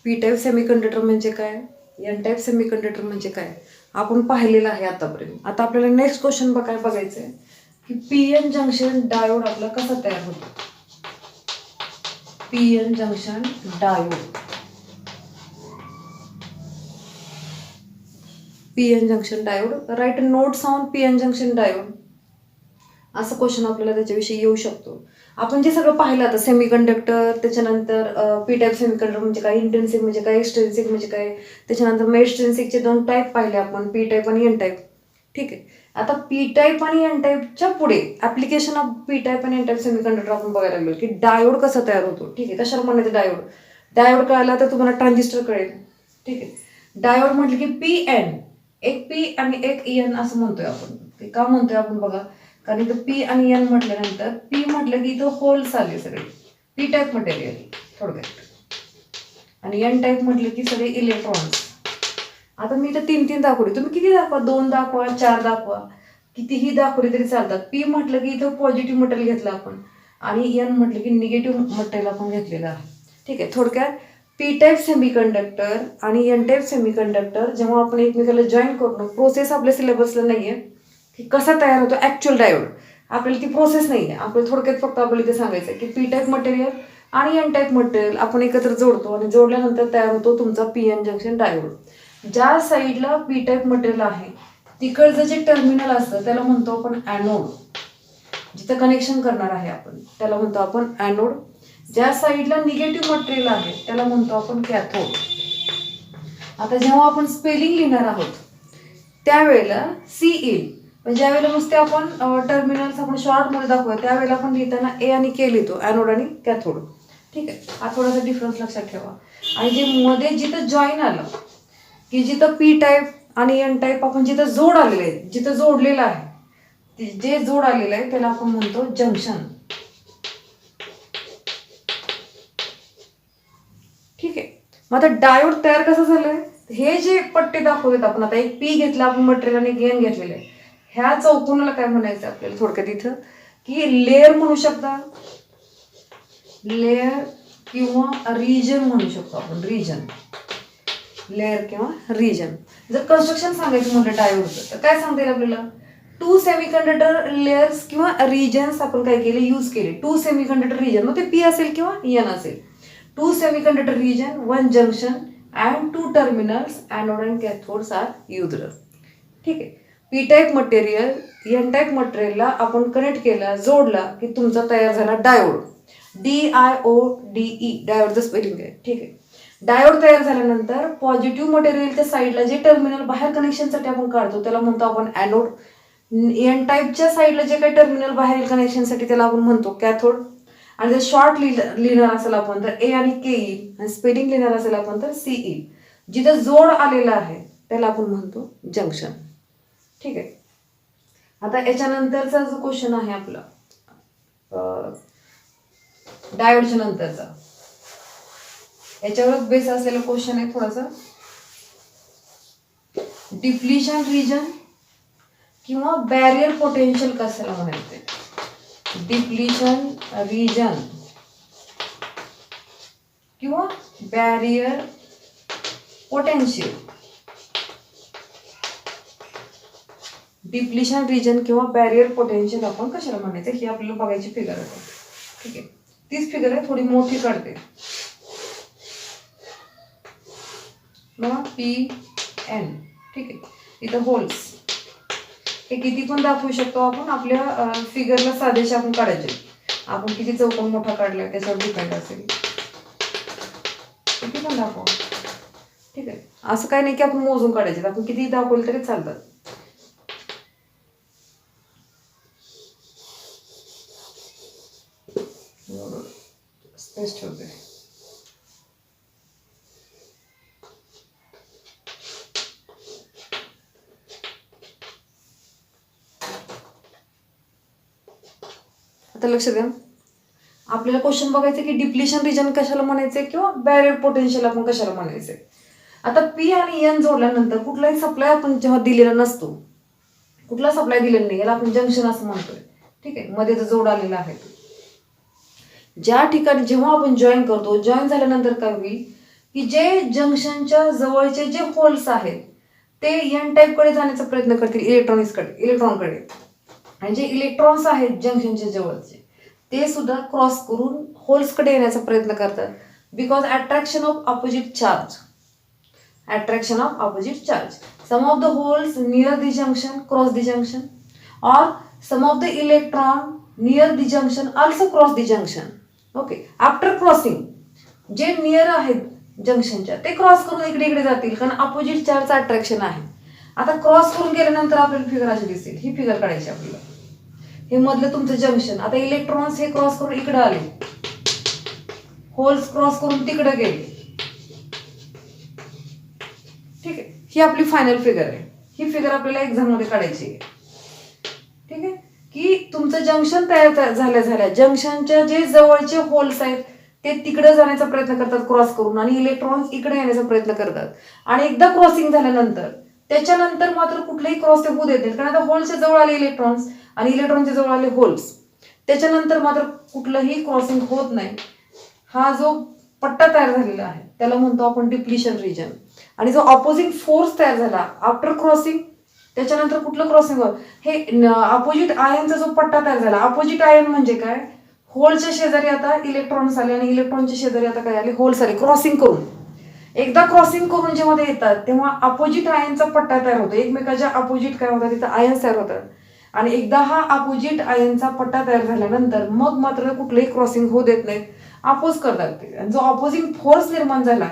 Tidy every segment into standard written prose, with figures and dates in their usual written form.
P type semiconductor म्हणजे काय, N type semiconductor म्हणजे काय आपण पाहिलेलं आहे आतापर्यंत. आता आपल्याला नेक्स्ट क्वेश्चन बघायचं आहे की पी एन जंक्शन डायोड आपला कसा तयार होतो. P N junction diode, P N junction diode, write notes on P N junction diode, असं क्वेश्चन आपल्याला त्याच्याविषयी येऊ शकतो. आपण जे सगळं पाहिलं आता सेमीकंडक्टर, त्याच्यानंतर पी टाईप सेमीकंडक्टर म्हणजे काय, इंटेन्सिक म्हणजे काय, एक्सटेन्सिक म्हणजे काय, त्याच्यानंतर मेस्ट्रेन्सिकचे 2 टाईप पाहिले आपण, पी टाईप आणि एन टाईप. ठीक आहे. आता पी टाईप आणि एन टाईपच्या पुढे ऍप्लिकेशन ऑफ पी टाईप आणि एन टाईप सेमीकंडक्टर आपण बघायला लागलो की डायोड कसा तयार होतो. ठीक आहे. कशाला म्हणायचं डायोड, डायोड कळाला तर तुम्हाला ट्रान्झिस्टर कळेल. ठीक आहे. डायोड म्हटलं की पी एन, एक पी आणि एक एन असं म्हणतोय आपण. ते का म्हणतोय आपण बघा, कारण इथं पी आणि एन म्हटल्यानंतर पी म्हटलं की इथं होल्स आले सगळे, पी टाईप मटेरियल थोडक्यात, आणि एन टाईप म्हटलं की सगळे इलेक्ट्रॉन्स. आता मी इथं 3 दाखवले, तुम्ही किती दाखवा, 2 दाखवा, 4 दाखवा, कितीही दाखवले तरी चालतात. पी म्हटलं की इथं पॉझिटिव्ह मटेरियल घेतलं आपण, आणि एन म्हटलं की निगेटिव्ह मटेरियल आपण घेतलेलं आहे. ठीक आहे. थोडक्यात पी टाईप सेमीकंडक्टर आणि एन टाईप सेमीकंडक्टर जेव्हा आपण एकमेकाला जॉईन करतो, प्रोसेस आपल्या सिलेबसला नाही आहे की कसा तयार होतो ॲक्च्युअल डायोड, आपल्याला ती प्रोसेस नाही आहे. आपल्याला थोडक्यात फक्त आपल्याला इथे सांगायचं आहे की पी टाईप मटेरियल आणि एन टाईप मटेरियल आपण एकत्र जोडतो आणि जोडल्यानंतर तयार होतो तुमचा पी एन जंक्शन डायोड. ज्या साईडला पी टाईप मटेरियल आहे तिकडचं जे टर्मिनल असतं त्याला म्हणतो आपण ॲनोड, जिथं कनेक्शन करणार आहे आपण त्याला म्हणतो आपण ॲनोड. ज्या साईडला निगेटिव्ह मटेरियल आहे त्याला म्हणतो आपण कॅथोड. आता जेव्हा आपण स्पेलिंग लिहिणार आहोत त्यावेळेला सी येईल, पण ज्यावेळेला नुसते आपण टर्मिनल्स आपण शॉर्टमध्ये दाखवूया त्यावेळेला आपण लिहिताना ए आणि के लिहितो, ॲनोड आणि कॅथोड. ठीक आहे. हा थोडासा डिफरन्स लक्षात ठेवा. आणि जे मध्ये जिथं जॉईन आलं की जिथं पी टाईप आणि एन टाईप आपण जिथं जोड आलेले आहे, जिथं जोडलेलं आहे, जे जोड आलेलं आहे त्याला आपण म्हणतो जंक्शन. ठीक आहे. मग आता डायोड तयार कसं झालंय, हे जे पट्टे दाखवलेत आपण, आता एक पी घेतला आपण मटेरियल आणि एक एन घेतलेलं आहे, ह्या चौकोनाला काय म्हणायचं आपल्याला थोडक्यात इथं की लेअर म्हणू शकता, लेअर किंवा रिजन म्हणू शकतो आपण, रिजन, लेअर किंवा रिजन. जर कन्स्ट्रक्शन सांगायचं म्हटलं डायोडचं तर काय सांगता येईल आपल्याला, 2 सेमीकंडक्टर लेअर्स किंवा रिजन्स आपण काय केले, यूज केले. 2 सेमीकंडक्टर रिजन, मग ते पी असेल किंवा एन असेल. 2 semiconductor region, 1 junction and 2 terminals anode and cathodes are used. ठीक आहे. P type material N type मटेरियलला आपण कनेक्ट केला, जोडला की तुमचा तयार झाला डायोड, DIODE, डायोडचं स्पेलिंग आहे. ठीक आहे. डायोड तयार झाल्यानंतर पॉझिटिव्ह मटेरियलच्या साईडला जे टर्मिनल बाहेर कनेक्शनसाठी आपण काढतो त्याला म्हणतो आपण ॲनोड. एन टाईपच्या साईडला जे काही टर्मिनल बाहेर कनेक्शनसाठी त्याला आपण म्हणतो कॅथोड. आणि जर शॉर्ट लिहिणार असेल आपण तर ए आणि के येईल, आणि स्पेलिंग लिहिणार असेल आपण तर सी येईल. जिथं जोड आलेला आहे त्याला आपण म्हणतो जंक्शन. ठीक आहे. आता याच्यानंतरचा जो क्वेश्चन आहे आपला डायोडच्या नंतरचा, याच्यावरच बेस असलेला क्वेश्चन आहे थोडासा, डिप्लिशन रिजन किंवा बॅरियर पोटेन्शियल कशाला म्हणायचे, डिप्लिशन रिजन किंवा बॅरियर पोटेन्शियल. डिप्लिशन रिजन किंवा बॅरियर पोटेन्शियल आपण कशाला म्हणायचं ही आपल्याला बघायची फिगर आहे. ठीक आहे. तीच फिगर आहे, थोडी मोठी काढते बघा, पी एन. ठीक आहे. इथं होल्स, हे किती पण दाखवू शकतो आपण, आपल्या फिगरला साधेसे आपण काढायचे, आपण किती चौकोन मोठा काढलाय त्याच्यावर डिपेंड असेल, किती पण दाखवा. ठीक आहे. असं काही नाही की आपण मोजून काढायचे, आपण किती दाखवले तरी चालतात. स्पेस ठेवते. आता लक्ष द्या, आपल्याला क्वेश्चन बघायचं की डिप्लिशन रिजन कशाला म्हणायचे किंवा बॅरियर पोटेन्शियल आपण कशाला म्हणायचे. आता पी आणि एन जोडल्यानंतर कुठलाही सप्लाय आपण जेव्हा दिलेला नसतो, कुठला सप्लाय दिलेला नाही, याला आपण जंक्शन असं म्हणतोय. ठीक आहे. मध्ये जो जोड आलेला आहे ज्या ठिकाणी जेव्हा आपण जॉईन करतो, जॉईन झाल्यानंतर काय होईल की जे जंक्शनच्या जवळचे जे होल्स आहेत ते एन टाईपकडे जाण्याचा प्रयत्न करतील इलेक्ट्रॉनकडे, आणि जे इलेक्ट्रॉन्स आहेत जंक्शनच्या जवळचे ते सुद्धा क्रॉस करून होल्सकडे येण्याचा प्रयत्न करतात, because attraction of opposite charge. Attraction of opposite charge. Some of the holes near the junction cross the junction, or some of the electron near the junction also cross the junction. Okay. After crossing, जे near आहेत जंक्शनच्या ते cross करून इकडे इकडे जातील, कारण opposite चार्जचं attraction आहे. आता क्रॉस करून गेल्यानंतर आपल्याला फिगर अशी दिसेल. ही फिगर काढायची आपल्याला. हे मधलं तुमचं जंक्शन. आता इलेक्ट्रॉन्स हे क्रॉस करून इकडे आले, होल्स क्रॉस करून तिकडे गेले. ठीक आहे, ही आपली फायनल फिगर आहे. ही फिगर आपल्याला एक्झाम मध्ये काढायची आहे. ठीक आहे, की तुमचं जंक्शन तयार झाल्या जंक्शनच्या जे जवळचे होल्स आहेत ते तिकडे जाण्याचा प्रयत्न करतात क्रॉस करून, आणि इलेक्ट्रॉन्स इकडे येण्याचा प्रयत्न करतात. आणि एकदा क्रॉसिंग झाल्यानंतर त्याच्यानंतर मात्र कुठलेही क्रॉस ते होऊ देत नाहीत, कारण आता होल्सच्या जवळ आले इलेक्ट्रॉन्स आणि इलेक्ट्रॉनच्या जवळ आले होल्स, त्याच्यानंतर मात्र कुठलंही क्रॉसिंग होत नाही. हा जो पट्टा तयार झालेला आहे त्याला म्हणतो आपण डिप्लिशन रिजन. आणि जो ऑपोजिंग फोर्स तयार झाला आफ्टर क्रॉसिंग, त्याच्यानंतर कुठलं क्रॉसिंग होत, हे अपोजिट आयनचा जो पट्टा तयार झाला. अपोजिट आयन म्हणजे काय, होलच्या शेजारी आता इलेक्ट्रॉन्स आले आणि इलेक्ट्रॉनच्या शेजारी आता काय आले, होल्स आले क्रॉसिंग करून. एकदा क्रॉसिंग करून जेव्हा ते येतात तेव्हा अपोजिट आयनचा पट्टा तयार होतो, एकमेकाच्या अपोजिट काय होतात तिथं आयन्स तयार होतात. आणि एकदा हा अपोजिट आयनचा पट्टा तयार झाल्यानंतर मग मात्र कुठलंही क्रॉसिंग होऊ देत नाहीत, अपोज करतात ते. आणि जो अपोजिंग फोर्स निर्माण झाला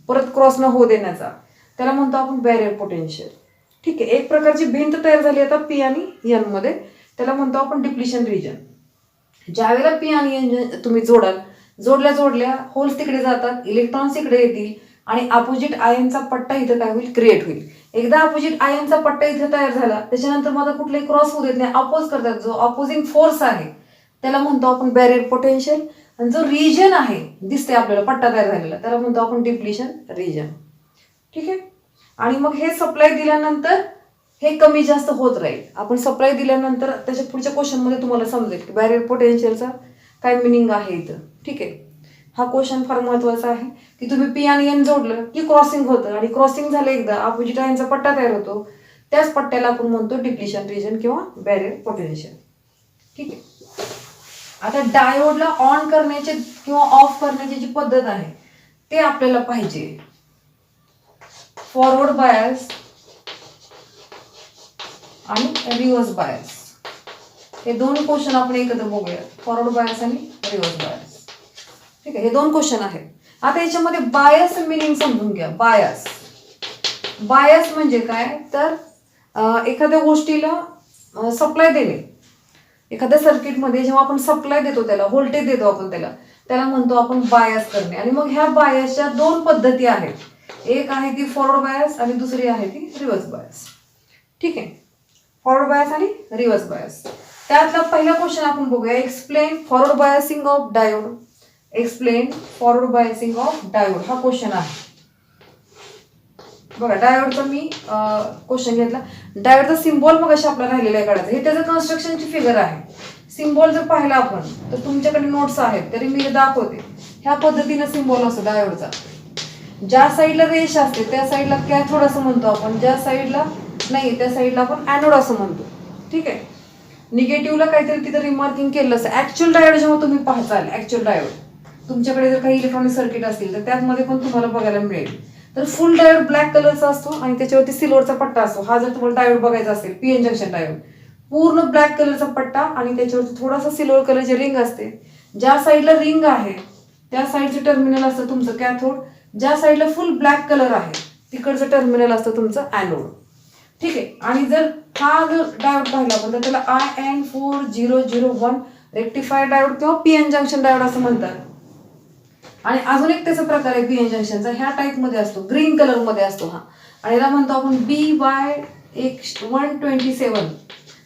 परत क्रॉस न होऊ देण्याचा त्याला म्हणतो आपण बॅरियर पोटेन्शियल. ठीक आहे, एक प्रकारची भिंत तयार झाली आता पी आणि एन मध्ये, त्याला म्हणतो आपण डिप्लिशन रिजन. ज्या वेळेला पी आणि एन तुम्ही जोडल्या होल्स तिकडे जातात, इलेक्ट्रॉन्स इकडे येतील आणि अपोजिट आयनचा पट्टा इथं काय होईल, क्रिएट होईल. एकदा अपोजिट आयनचा पट्टा इथं तयार झाला त्याच्यानंतर माझा कुठलाही क्रॉस होऊ देत नाही, अपोज करतात. जो अपोजिंग फोर्स आहे त्याला म्हणतो आपण बॅरियर पोटेन्शियल. आणि जो रिजन आहे दिसते आपल्याला पट्टा तयार झालेला त्याला म्हणतो आपण डिप्लिशन रिजन. ठीक आहे, आणि मग हे सप्लाय दिल्यानंतर हे कमी जास्त होत राहील. आपण सप्लाय दिल्यानंतर त्याच्या पुढच्या क्वेश्चन मध्ये तुम्हाला समजेल की बॅरियर पोटेन्शियलचा काय मिनिंग आहे इथं. ठीक आहे, हा क्वेश्चन फार महत्वाचा आहे की तुम्ही पी आणि एन जोडलं की क्रॉसिंग होतं, आणि क्रॉसिंग झालं एकदा अपोजिट आयनचा पट्टा तयार होतो, त्याच पट्ट्याला आपण म्हणतो डिप्लिशन रिजन किंवा बॅरियर पोटेन्शियल. ठीक आहे, आता डायोडला ऑन करण्याचे किंवा ऑफ करण्याची जी पद्धत आहे ते आपल्याला पाहिजे. फॉरवर्ड बायस आणि रिव्हर्स बायस, हे दोन क्वेश्चन आपण एकत्र बघूया. फॉरवर्ड बायस आणि रिव्हर्स बायस. ठीक आहे, हे दोन क्वेश्चन आहेत. आता याच्यामध्ये बायस मिनिंग समजून घ्या. बायस म्हणजे काय, तर एखाद्या गोष्टीला सप्लाय देणे. एखाद्या सर्किटमध्ये जेव्हा आपण सप्लाय देतो त्याला व्होल्टेज देतो आपण त्याला म्हणतो आपण बायस करणे. आणि मग ह्या बायसच्या दोन पद्धती आहेत, एक आहे ती फॉरवर्ड बायस आणि दुसरी आहे ती रिव्हर्स बायस. ठीक आहे, फॉरवर्ड बायस आणि रिव्हर्स बायस. त्यातला पहिला क्वेश्चन आपण बघूया. Explain forward biasing of diode. Explain forward biasing of diode हा क्वेश्चन आहे. बघा, डायोडचा मी क्वेश्चन घेतला. डायोडचा सिम्बॉल मग अशा आपल्याला राहिलेला आहे काढायचं. हे त्याचं कन्स्ट्रक्शनची फिगर आहे. सिम्बॉल जर पाहिला आपण तर तुमच्याकडे नोट्स आहेत तरी मी दाखवते. ह्या पद्धतीनं सिम्बॉल असतो डायोडचा. ज्या साईडला रेष असते त्या साईडला कॅथोड असं म्हणतो आपण, ज्या साईडला नाही त्या साईडला आपण ॲनोड असं म्हणतो. ठीक आहे, निगेटिव्हला काहीतरी तिथं रिमार्किंग केलं असं. ऍक्च्युअल डायोड जेव्हा तुम्ही पाहताल, ऍक्च्युअल डायोड तुमच्याकडे जर काही इलेक्ट्रॉनिक सर्किट असतील तर त्यामध्ये पण तुम्हाला बघायला मिळेल. तर फुल डायोड ब्लॅक कलरचा असतो आणि त्याच्यावरती सिल्वरचा पट्टा असतो. हा जर तुम्हाला डायोड बघायचा असेल, पीएन जंक्शन डायोड, पूर्ण ब्लॅक कलरचा पट्टा आणि त्याच्यावरती थोडासा सिल्वर कलरची रिंग असते. ज्या साईडला रिंग आहे त्या साईडचं टर्मिनल असतं तुमचं कॅथोड, ज्या साईडला फुल ब्लॅक कलर आहे तिकडचं टर्मिनल असतं तुमचं ॲनोड. ठीक आहे, आणि जर हा जर डायोड पाहिला आपण तर त्याला IN4001 रेक्टिफायर डायोड किंवा पीएन जंक्शन डायोड असं म्हणतात. आणि अजून एक त्याचा प्रकार आहे पीएन जंक्शनचा, ह्या टाईप मध्ये असतो, ग्रीन कलर मध्ये असतो हा, आणि याला म्हणतो आपण BY127.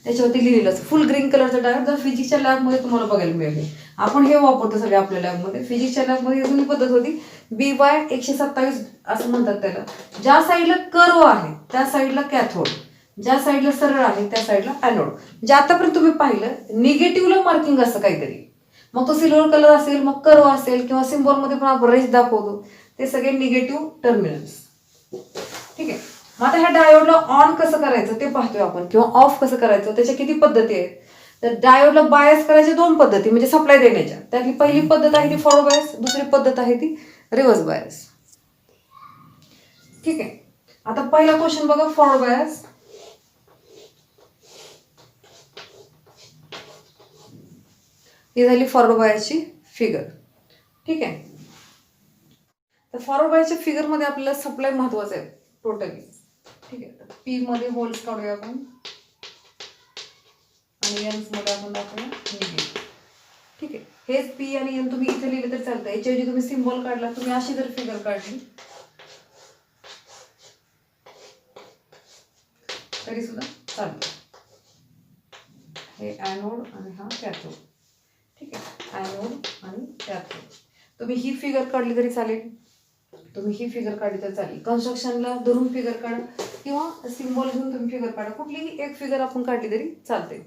त्याच्यावरती लिहिलेलं असतं फुल ग्रीन कलरचा डायोड. जर फिजिक्सच्या लॅबमध्ये तुम्हाला बघायला मिळेल. आपण हे वापरतो सगळे आपल्या लॅबमध्ये. फिजिक्सच्या लॅबमध्ये जुनी पद्धत होती, BY127 असं म्हणतात त्याला. ज्या साईडला कर्व आहे त्या साईडला कॅथोड, ज्या साईडला सरळ आहे त्या साईडला ॲनोड. जे आतापर्यंत तुम्ही पाहिलं निगेटिव्हला मार्किंग असतं काहीतरी, मग तो सिल्वर कलर असेल, मग कर्व असेल, किंवा सिम्बॉल मध्ये पण आपण रेष दाखवतो ते सगळे निगेटिव्ह टर्मिनल्स. ठीक आहे. मग आता ह्या डायोडला ऑन कसं करायचं ते पाहतोय आपण, किंवा ऑफ कसं करायचं, त्याच्या किती पद्धती आहेत. तर डायोडला बायस करायच्या 2 पद्धती म्हणजे सप्लाय देण्याच्या. त्यातली पहिली पद्धत आहे ती फॉरवर्ड बायस, दुसरी पद्धत आहे ती रिव्हर्स बायस. ठीक आहे. आता पहिला क्वेश्चन बघा, फॉरवर्ड बायस. ही झाली फॉरवर्ड बायसची फिगर. ठीक आहे. तर फॉरवर्ड बायसच्या फिगरमध्ये आपल्याला सप्लाय महत्वाचं आहे टोटली. ठीक आहे. तर पी मध्ये होल्स काढूया आपण आणि एन मध्ये आपण दाखवूया निगेटिव्ह. ठीक आहे. हेच पी आणि एन तुम्ही इथे लिहिले तर चालतं. याच्याऐवजी तुम्ही सिम्बॉल काढला, तुम्ही अशी जर फिगर काढली तरी सुद्धा चालतं. हे ॲनोड आणि हा कॅथोड. ठीक आहे. ॲनोड आणि कॅथोड. तुम्ही ही फिगर काढली तरी चालेल, तुम्ही ही फिगर काढली तर चालेल. कन्स्ट्रक्शनला धरून फिगर काढा किंवा सिम्बॉल घेऊन तुम्ही फिगर काढा, कुठलीही एक फिगर आपण काढली तरी चालते.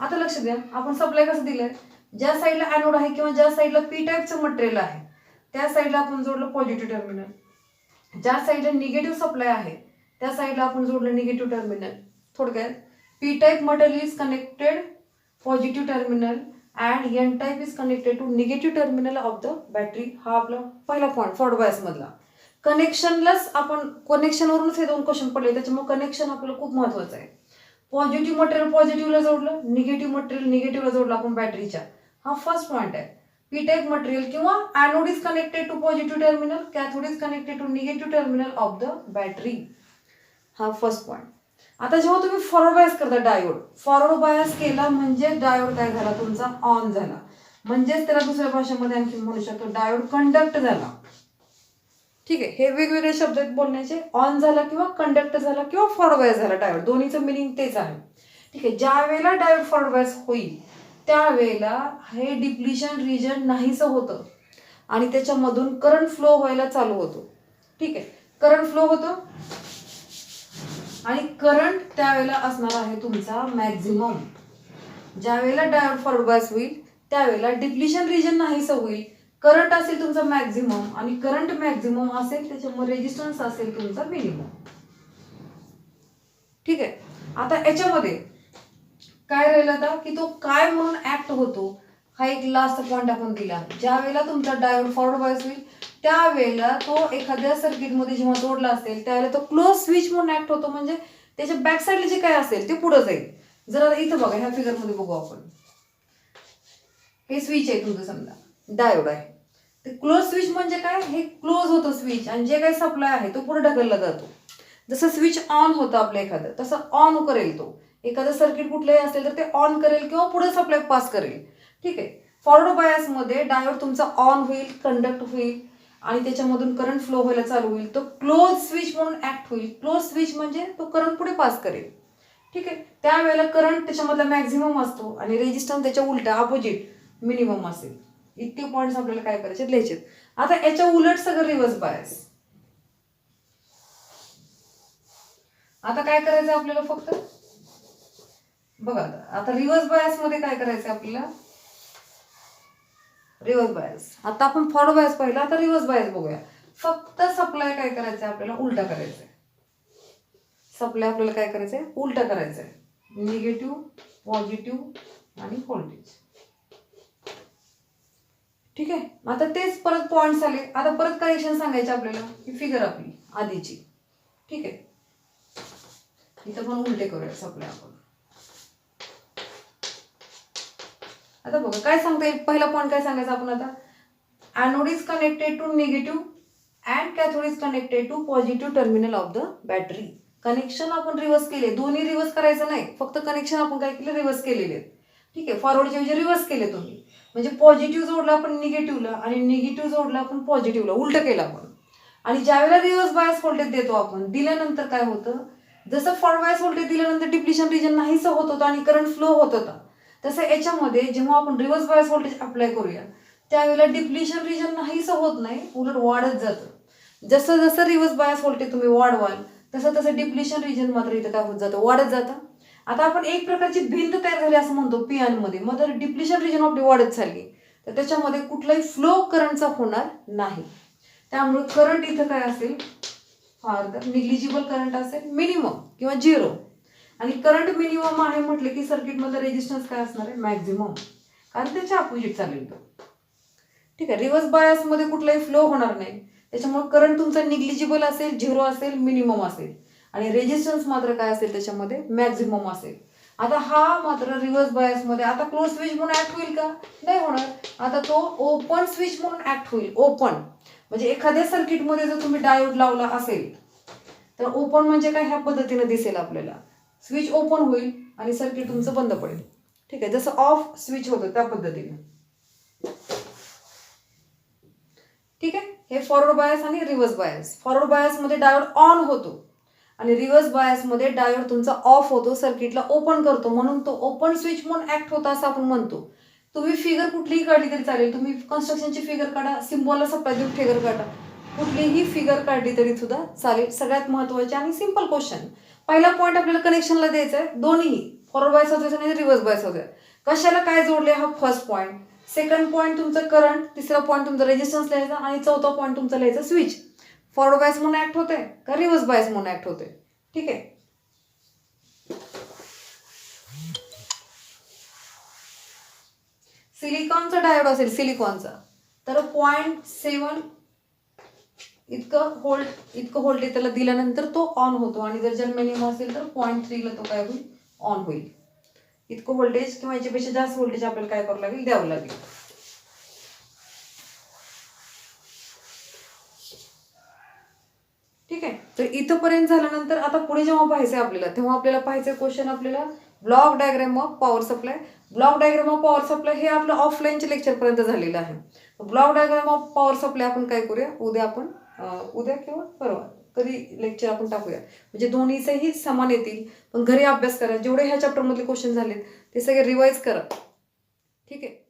आता लक्ष द्या, आपण सप्लाय कसं दिलंय, ज्या साईडला ॲनोड आहे किंवा ज्या साईडला पी टाईपचं मटेरियल आहे त्या साईडला आपण जोडलं पॉझिटिव्ह टर्मिनल. ज्या साईडला निगेटिव्ह सप्लाय आहे त्या साईडला आपण जोडलं निगेटिव्ह टर्मिनल. थोडक्यात P type material is connected positive terminal and N type is connected to negative terminal of the battery. हा आपला पहिला पॉईंट फॉरवर्ड बायस मधला. कनेक्शनलाच आपण कनेक्शनवरूनच हे 2 क्वेश्चन पडले, त्याच्यामुळे कनेक्शन आपल्याला खूप महत्वाचं आहे. पॉझिटिव्ह मटेरियल पॉझिटिव्हला जोडलं, निगेटिव्ह मटेरियल निगेटिव्हला जोडलं आपण बॅटरीच्या. हा फर्स्ट पॉईंट आहे. पी टाईप मटेरियल किंवा anode is connected to positive terminal, cathode is connected to negative terminal of the battery. हा फर्स्ट पॉईंट. आता जेव्हा तुम्ही फॉरवर्ड बायस करता डायोड, फॉरवर्ड बायस केला म्हणजे डायोड काय झाला तुमचा, ऑन झाला. म्हणजेच त्याला दुसऱ्या भाषेमध्ये आणखी म्हणू शकतो डायोड कंडक्ट झाला. ठीक आहे. हे वेगवेगळे शब्द आहेत बोलण्याचे. ऑन झाला किंवा कंडक्ट झाला किंवा फॉरवर्ड बायस झाला डायोड, दोन्हीचं मिनिंग तेच आहे. ठीक आहे. ज्या वेळेला डायोड फॉरवर्ड बायस होईल त्यावेळेला हे डिप्लिशन रिजन नाहीसं होतं आणि त्याच्यामधून करंट फ्लो व्हायला चालू होतो. ठीक आहे. करंट फ्लो होतो आणि करंट त्यावेळेला असणार आहे तुमचा मॅक्झिमम. ज्या वेळेला डायोड फॉरवर्ड बायस होईल त्यावेळेला डिप्लिशन रिजन नाहीसं होईल, करंट असेल तुमचा मॅक्झिमम आणि करंट मॅक्झिमम असेल त्याच्यामुळे रेजिस्टन्स असेल तुमचा मिनिमम. ठीक आहे. आता याच्यामध्ये काय राहिलं आता की तो काय म्हणून ऍक्ट होतो, हा एक लास्ट पॉईंट आपण दिला. ज्या वेळेला तुमचा डायोड फॉरवर्ड बायस होईल त्यावेळेला तो एखाद्या सर्किटमध्ये जेव्हा जोडला असेल त्यावेळेला तो क्लोज स्विच म्हणून ऍक्ट होतो, म्हणजे त्याच्या बॅक साईडला जे काय असेल ते पुढे जाईल. जर इथं बघा, ह्या फिगरमध्ये बघू आपण, हे स्विच आहे तुमचं, समजा डायोड आहे. ते क्लोज स्विच म्हणजे काय, हे क्लोज होतं स्विच आणि जे काही सप्लाय आहे तो पुढे ढकलला जातो. जसं स्विच ऑन होतं आपलं एखादं, तसं ऑन करेल तो. एखादं सर्किट कुठलंही असेल तर ते ऑन करेल किंवा पुढे सप्लाय पास करेल. ठीक आहे. फॉरवर्ड बायसमध्ये डायोड तुमचा ऑन होईल, कंडक्ट होईल आणि त्याच्यामधून करंट फ्लो व्हायला चालू होईल. तो क्लोज स्विच म्हणून ऍक्ट होईल. क्लोज स्विच म्हणजे तो करंट पुढे पास करेल. ठीक आहे. त्यावेळेला करंट त्याच्यामधला मॅक्झिमम असतो आणि रेजिस्टन्स त्याच्या उलटा अपोजिट मिनिमम असेल. इतके पॉईंट्स आपल्याला काय करायचे, लिहायचे. आता याच्या उलट सगळं रिव्हर्स बायस. आता काय करायचं आपल्याला, फक्त बघा आता रिव्हर्स बायस मध्ये काय करायचं आपल्याला, रिव्हर्स बायस. आता आपण फॉरवर्ड बायस पाहिला, आता रिव्हर्स बायस बघूया. फक्त सप्लाय काय करायचं आपल्याला, उलटा करायचंय. सप्लाय आपल्याला काय करायचंय, उलटा करायचंय. निगेटिव्ह, पॉझिटिव्ह आणि व्होल्टेज. ठीक आहे. आता तेच परत पॉईंट्स आले. आता परत करेक्शन सांगायचे आपल्याला. ही फिगर आपली आधीची. ठीक आहे. इथं पण उलटे करूया सप्लाय आपण. आता बघा काय सांगता येईल. पहिला पॉईंट काय सांगायचा आपण आता, anode is connected to negative and cathode is connected to positive terminal of the battery. Connection आपण रिव्हर्स केले, दोन्ही रिव्हर्स करायचं नाही, फक्त कनेक्शन आपण काय केलं, रिव्हर्स केलेले. ठीक आहे. फॉरवर्डच्या ऐवजी रिव्हर्स केले तुम्ही, म्हणजे पॉझिटिव्ह जोडला आपण निगेटिव्हला आणि निगेटिव्ह जोडला आपण पॉझिटिव्हला, उलटं केलं आपण. आणि ज्यावेळेला रिव्हर्स बायस व्होल्टेज देतो आपण, दिल्यानंतर काय होतं, जसं फॉरवर्ड बायस व्होल्टेज दिल्यानंतर डिप्लिशन रिजन नाहीसं होत होतं आणि करंट फ्लो होत होता, तसं याच्यामध्ये जेव्हा आपण रिव्हर्स बायस व्होल्टेज अप्लाय करूया त्यावेळेला डिप्लिशन रिजन नाहीसं होत नाही, उलट वाढत जातं. जसं जसं रिव्हर्स बायस व्होल्टेज तुम्ही वाढवाल तसं तसं डिप्लिशन रिजन मात्र इथं काय होत जातं, वाढत जातं. आता आपण एक प्रकारची भिंत तयार झाली असं म्हणतो पी मध्ये, मग जर डिप्लिशन रिजन आपली वाढत चालली तर त्याच्यामध्ये कुठलाही फ्लो करंटचा होणार नाही. त्यामुळे करंट इथं काय असेल, फार्दर निग्लिजिबल करंट असेल, मिनिमम किंवा 0. आणि करंट मिनिमम आहे म्हटले की सर्किटमध्ये रेजिस्टन्स काय असणार आहे, मॅक्झिमम, कारण त्याच्या अपोजिट चालेल तो. ठीक आहे. रिव्हर्स बायसमध्ये कुठलाही फ्लो होणार नाही, त्याच्यामुळे करंट तुमचा निग्लिजिबल असेल, 0 असेल, मिनिमम असेल. आणि रेजिस्टन्स मात्र काय असेल त्याच्यामध्ये, मॅक्झिमम असेल. आता हा मात्र रिव्हर्स बायसमध्ये आता क्लोज स्विच म्हणून ऍक्ट होईल का, नाही होणार. आता तो ओपन स्विच म्हणून ऍक्ट होईल. ओपन म्हणजे एखाद्या सर्किटमध्ये जर तुम्ही डायोड लावला असेल तर ओपन म्हणजे काय, ह्या पद्धतीने दिसेल आपल्याला. स्विच ओपन होईल आणि सर्किट तुमचं बंद पडेल. ठीक आहे. जसं ऑफ स्विच होतं त्या पद्धतीने. ठीक आहे. हे फॉरवर्ड बायस आणि रिव्हर्स बायस. फॉरवर्ड बायसमध्ये डायोड ऑन होतो आणि रिव्हर्स बायसमध्ये डायोड तुमचा ऑफ होतो, सर्किटला ओपन करतो, म्हणून तो ओपन स्विच म्हणून ऍक्ट होता असं आपण म्हणतो. तुम्ही फिगर कुठलीही काढली तरी चालेल, तुम्ही कन्स्ट्रक्शनची फिगर काढा, सिम्बॉलला सप्लाय देऊन फिगर काढा, कुठलीही फिगर काढली तरी सुद्धा चालेल. सगळ्यात महत्त्वाचे आणि सिंपल क्वेश्चन. पहिला पॉईंट आपल्याला कनेक्शनला द्यायचा आहे, दोन्हीही फॉरवर्ड बायस होते आणि रिव्हर्स बायस होते. कशाला काय जोडले, हा फर्स्ट पॉईंट. सेकंड पॉईंट तुमचं करंट, तिसरा पॉईंट तुमचा रेजिस्टन्स लिहायचा आणि चौथा पॉईंट तुमचा लिहायचा स्विच. फॉरवर्ड बायस म्हणून ऍक्ट होते का रिव्हर्स बायस म्हणून ऍक्ट होते. ठीक आहे. सिलिकॉनचा डायोड असेल, सिलिकॉनचा, तर 0.7 इतकं व्होल्टेज त्याला दिल्यानंतर तो ऑन होतो. आणि जर जर्मेनियम असेल तर 0.3 ला तो काय होईल, ऑन होईल. इतकं व्होल्टेज किंवा याच्यापेक्षा जास्त व्होल्टेज आपल्याला काय करावं लागेल, द्यावं लागेल. ठीक आहे. तर इथंपर्यंत झाल्यानंतर आता पुढे जेव्हा पाहायचंय आपल्याला, तेव्हा आपल्याला पाहायचं क्वेश्चन आपल्याला block diagram of power supply. Block diagram of power supply हे आपलं ऑफलाईनच्या लेक्चरपर्यंत झालेलं आहे. Block diagram of power supply आपण काय करूया, उद्या किंवा परवा कधी लेक्चर आपण टाकूया, म्हणजे दोन्हीचेही समान येतील. पण घरी अभ्यास करा, जेवढे ह्या चॅप्टरमधले क्वेश्चन झालेत ते सगळे रिवाइज करा. ठीक आहे.